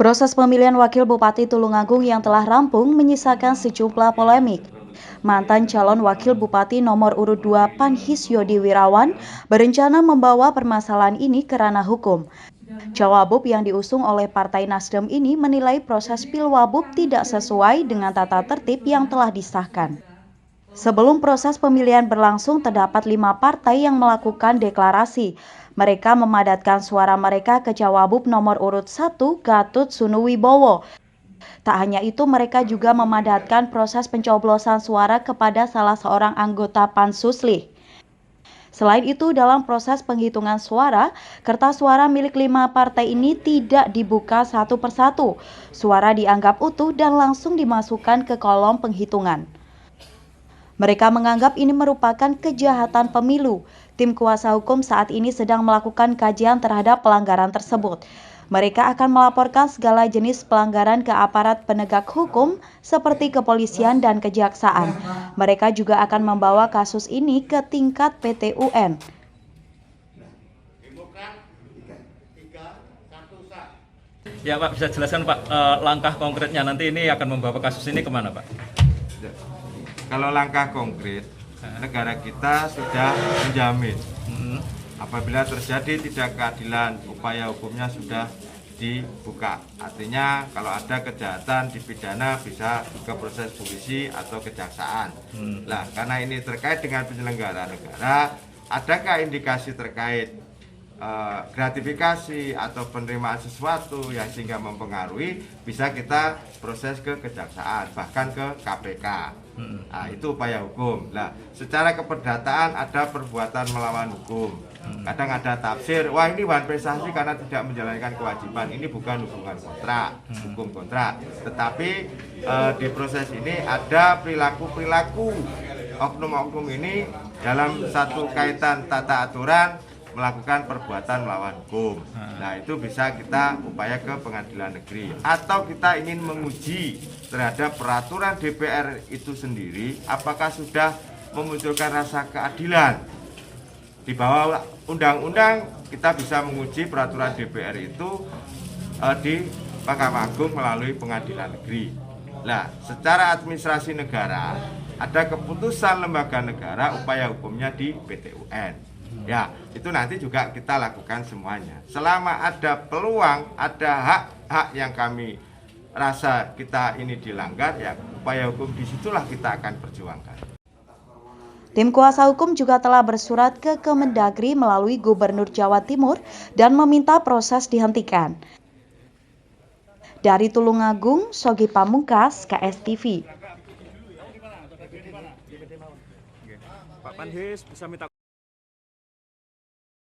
Proses pemilihan wakil Bupati Tulungagung yang telah rampung menyisakan sejumlah polemik. Mantan calon wakil Bupati nomor urut 2 Panhis Yodi Wirawan berencana membawa permasalahan ini ke ranah hukum. Cawagup yang diusung oleh Partai Nasdem ini menilai proses Pilwagub tidak sesuai dengan tata tertib yang telah disahkan. Sebelum proses pemilihan berlangsung, terdapat 5 partai yang melakukan deklarasi. Mereka memadatkan suara mereka ke Cawagup nomor urut 1 Gatot Sunuwibowo. Tak hanya itu, mereka juga memadatkan proses pencoblosan suara kepada salah seorang anggota Pansuslih. Selain itu, dalam proses penghitungan suara, kertas suara milik 5 partai ini tidak dibuka satu persatu. Suara dianggap utuh dan langsung dimasukkan ke kolom penghitungan. Mereka menganggap ini merupakan kejahatan pemilu. Tim kuasa hukum saat ini sedang melakukan kajian terhadap pelanggaran tersebut. Mereka akan melaporkan segala jenis pelanggaran ke aparat penegak hukum seperti kepolisian dan kejaksaan. Mereka juga akan membawa kasus ini ke tingkat PT UN. Ya Pak, bisa jelaskan Pak langkah konkretnya nanti ini akan membawa kasus ini kemana Pak? Kalau langkah konkret, negara kita sudah menjamin apabila terjadi tidak keadilan, upaya hukumnya sudah dibuka. Artinya kalau ada kejahatan dipidana bisa ke proses polisi atau kejaksaan. Nah, karena ini terkait dengan penyelenggara negara, adakah indikasi terkait gratifikasi atau penerimaan sesuatu yang sehingga mempengaruhi, bisa kita proses ke kejaksaan, bahkan ke KPK. Nah, itu upaya hukum. Nah, secara keperdataan ada perbuatan melawan hukum. Kadang ada tafsir, wah ini wan prestasi karena tidak menjalankan kewajiban. Ini bukan hubungan kontrak, hukum kontrak. Tetapi di proses ini ada perilaku-perilaku oknum-oknum ini dalam satu kaitan tata aturan melakukan perbuatan melawan hukum. Nah, itu bisa kita upaya ke pengadilan negeri. Atau kita ingin menguji terhadap peraturan DPR itu sendiri, apakah sudah memunculkan rasa keadilan. Di bawah undang-undang kita bisa menguji peraturan DPR itu di Mahkamah Agung melalui pengadilan negeri. Nah, secara administrasi negara, ada keputusan lembaga negara, upaya hukumnya di PT UN. Ya, itu nanti juga kita lakukan semuanya. Selama ada peluang, ada hak-hak yang kami rasa kita ini dilanggar, ya upaya hukum disitulah kita akan perjuangkan. Tim kuasa hukum juga telah bersurat ke Kemendagri melalui Gubernur Jawa Timur dan meminta proses dihentikan. Dari Tulungagung, Sogi Pamungkas, KSTV. Pak Panhis bisa minta